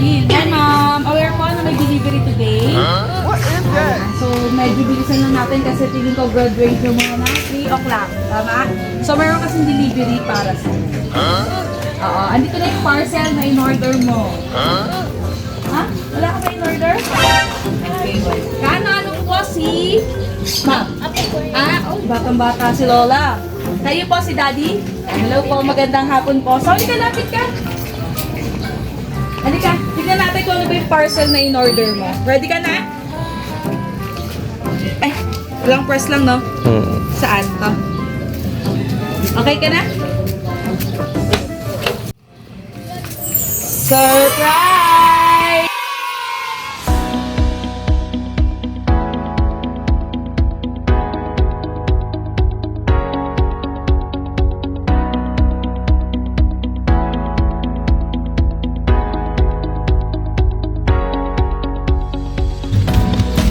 Charlene. Hi, ma'am. Aware po na may delivery today. What is that? So, medyo bilisan lang natin kasi tingin ko graduation mo na 3 o'clock. Tama? So, meron kasing delivery para sa Oo. Andito na yung parcel na in-order mo. Ha? Wala ka ba in-order? Okay, well. Ano po si... Ma'am? Batang-bata si Lola. Kayo po si Daddy? Hello po, magandang hapon po. So, halika, lapit ka. Halika, tignan natin kung ano ba yung parcel na in-order mo. Ready ka na? Ay, walang press lang, no? Saan to? Okay ka na? Surprise!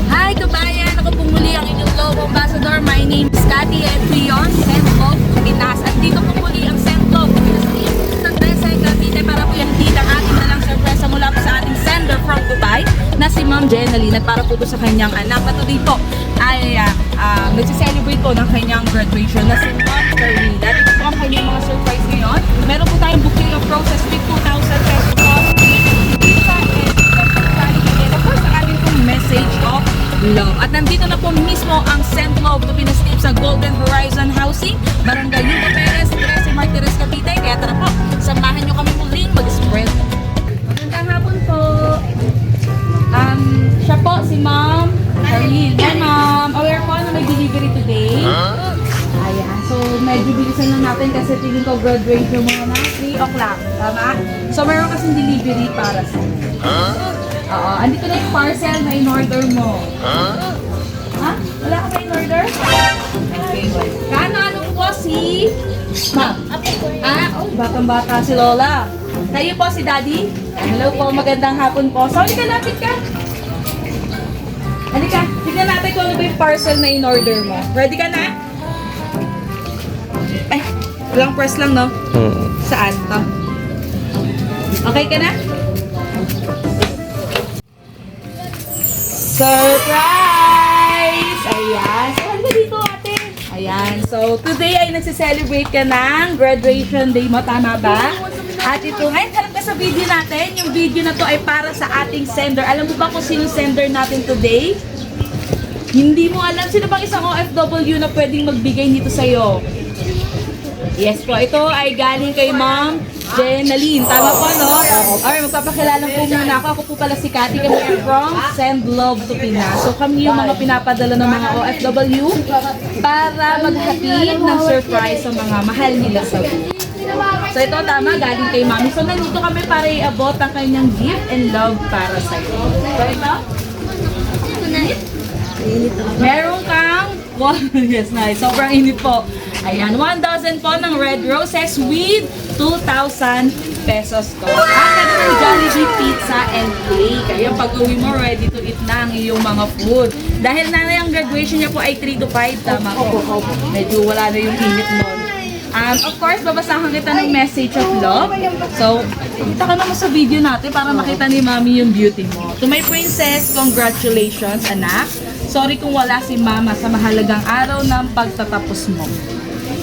Hi kabayan! Ako po muli ang inyong Love Ambassador. My name is Cathy and we are Send Love Pinas. At dito po muli ang Send Love San Jose, Cavite para po yung tita atin na lang surpresa mula po sa ating sender from Dubai na si Ma'am Jenaline at para po sa kanyang anak na today po ay nagsiselebrate po ng kanyang graduation na si Ma'am Charlene. Dati po ang kanyang mga surprise ngayon. Meron po tayong bouquet of roses with 2,000 pesos off. And of course, ang ating pong message of love. At nandito na po mismo ang Send Love to Pinas Team sa Golden Horizon Housing, Barangay Yuta Perez, 13 Martires, Cavite. Kaya tara po, samahan nyo kami muling mag-spread. Magandang hapon po. Siya po si Ma'am Charlene. Hi Ma'am, aware po na may delivery today. Ayan, so medyo bilisan lang natin kasi tingin ko graduation mo na 3 o'clock. Tama? So meron kasing delivery para sa Oo, andito na yung parcel na in-order mo. Ha? Wala ka ba in-order? Okay, well. Ano po si... Ma'am? Batang-bata si Lola. Kayo po si Daddy? Hello po, magandang hapon po. So, halika, lapit ka. Halika, tignan natin kung ano ba yung parcel na in-order mo. Ready ka na? Ay, walang press lang, no? Saan to? Okay ka na? Surprise! Ayan. So, halika dito, ate. Ayan. So, today ay nagsiselebrate ka ng graduation day mo. Tama ba? At ito, ngayon, harap ka sa video natin. Yung video na to ay para sa ating sender. Alam mo ba kung sino sender natin today? Hindi mo alam. Sino bang isang OFW na pwedeng magbigay nito sa'yo? Yes po. Ito ay galing kay Ma'am Jenaline. Tama po, no? Alright, magpapakilala po muna ako. Ako po pala si Cathy. Kami are from Send Love to Pinas. So kami yung mga pinapadala ng mga OFW para maghatid ng surprise sa mga mahal nila sa buhay. So ito, tama, galing kay Mami. So nandito kami para iabot ang kanyang gift and love para sa'yo. So ito? Meron kang... Yes, nice. Sobrang init po. Ayan, 1,000 po ng red roses with 2,000 pesos ko. At ng Jollibee Pizza and Cake. Kaya pag uwi mo, ready to eat na ang iyong mga food. Dahil na yung graduation niya po ay 3 to 5, tama po. Medyo wala na yung init nun. Of course, babasahan kita ng message of love. So, kita ka naman sa video natin para makita ni Mami yung beauty mo. To my princess, congratulations, anak. Sorry kung wala si Mama sa mahalagang araw ng pagtatapos mo.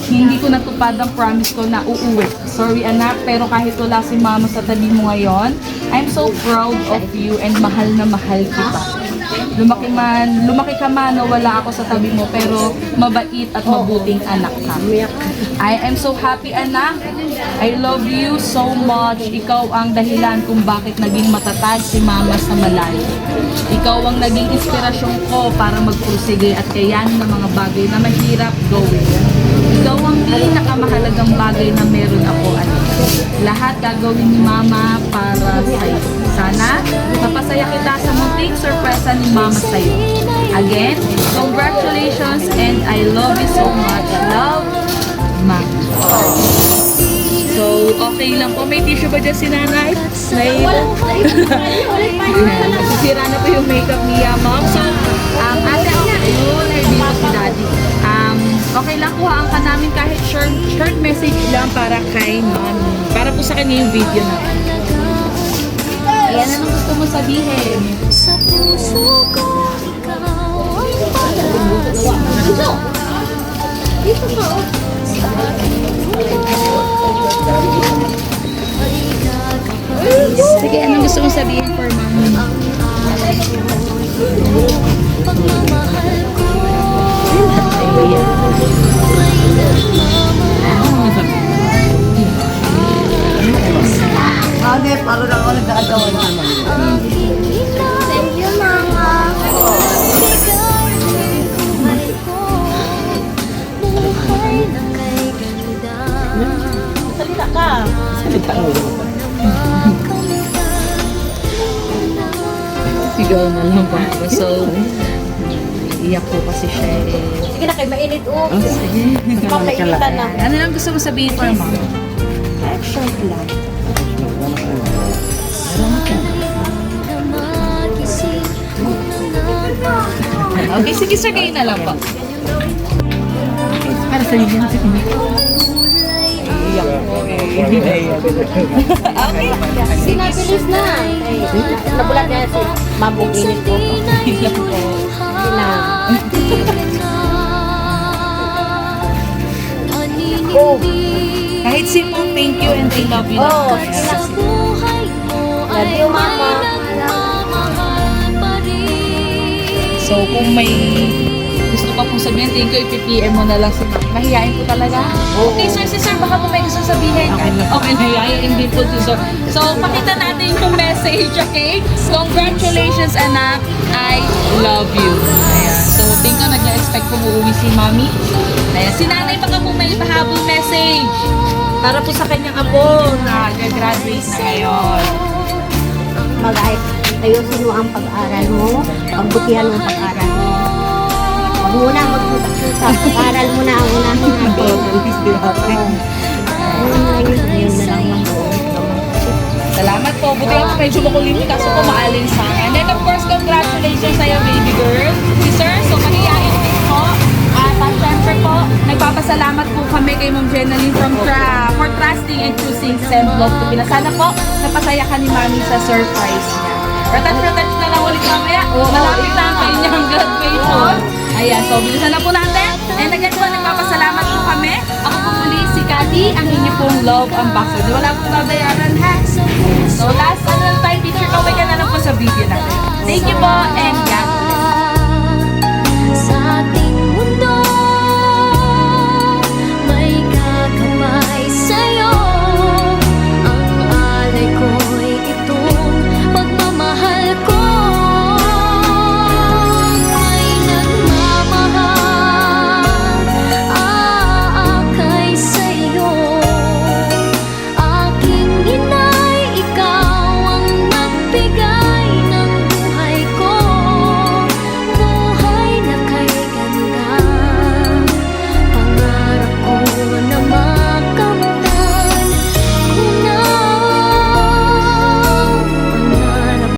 Hindi ko natupad ang promise ko na uuwi. Sorry anak, pero kahit wala si Mama sa tabi mo ngayon, I'm so proud of you and mahal na mahal kita. Lumaki ka man o wala ako sa tabi mo, pero mabait at mabuting anak ka. I am so happy anak. I love you so much. Ikaw ang dahilan kung bakit naging matatag si Mama sa malayo. Ikaw ang naging inspirasyon ko para magpursige at kayanin ng mga bagay na mahirap gawin. Ikaw ang pinakamahalagang bagay na meron ako at lahat gagawin ni Mama para sa'yo. Sana mapasaya kita sa munting sorpresa ni Mama sa'yo. Again, congratulations and I love you so much. Love, Mama. So, okay lang po. May tissue ba dyan si nanay? Sisira na po yung makeup niya, ma'am. So, ate, okay yun. Ay, dito si daddy. Okay lang, kuhaan ka namin kahit short message lang para kay ma'am. Para po sa kanya yung video na. Ayan, anong gusto mo sabihin? Sa puso ko, ikaw ang pag-asa. Dito ka, oh. Sa aking mundo, ay nagkakaisa. Sige, anong gusto mo sabihin for mommy? Ang pagmamahal ko ay Ate, paano na ako nagdagawan naman? Thank you, Mama. Bigay kamay ko, buhay na kay ganda. Salita ka. Salita mo. Sigaw na lang po. So, iyak po kasi siya eh. Sige na kayo, mainit oh. Sige. Makainitan na. Ano lang gusto mo sabihin for mom? Action lang. Okay, sige sir, kayo na lang po. Para sa inyo. Iyak po eh. Okay. Sinabilis na. Nabulat niya si Mabong init ko. Iyak po. Oh. Kahit simple thank you and I love you. Oh, lang. Sa buhay mo Love ay you, Mama. nagmamahal pa rin. So, kung may gusto pa pong sabihin, thank you, ipipm mo na lang sa mami. Mahihain po talaga. Oo. Okay, sir, si sir, baka po may gusto sabihin. Okay, mahihain din po to, sir. So, pakita natin yung message, okay? Congratulations, anak. I love you. Ayan. So, think ko nag-expect po uuwi si mami. Ayan. Si nanay, baka po may pahabol message. Para po sa kanyang apo na gagraduate na ngayon. Ayusin mo ang pag-aral mo, pagbutihan mo ang pag-aral mo. Huwag mo na magputak-putak, pag-aral mo na ang unahin natin. Yun na lang ang Salamat po. Buti ako medyo makulimit kaso po maalinsangan. And of course, congratulations sa'yo, baby girl. Si sir, so mahihayin din po. At syempre po, nagpapasalamat po kami kay Ma'am Jenaline for trusting and choosing Send Love to Pinas. Sana po, napasaya ka ni Mami sa surprise niya. Retouch na lang ulit mamaya. Malapit na ang kanyang graduation. Ayan, so bilisan na po natin. And again po, nagpapasalamat po kami. Ako po muli si Cathy, ang inyo pong love ambassador. Wala pong babayaran ha. So last picture ka na lang po sa video natin. Thank you po and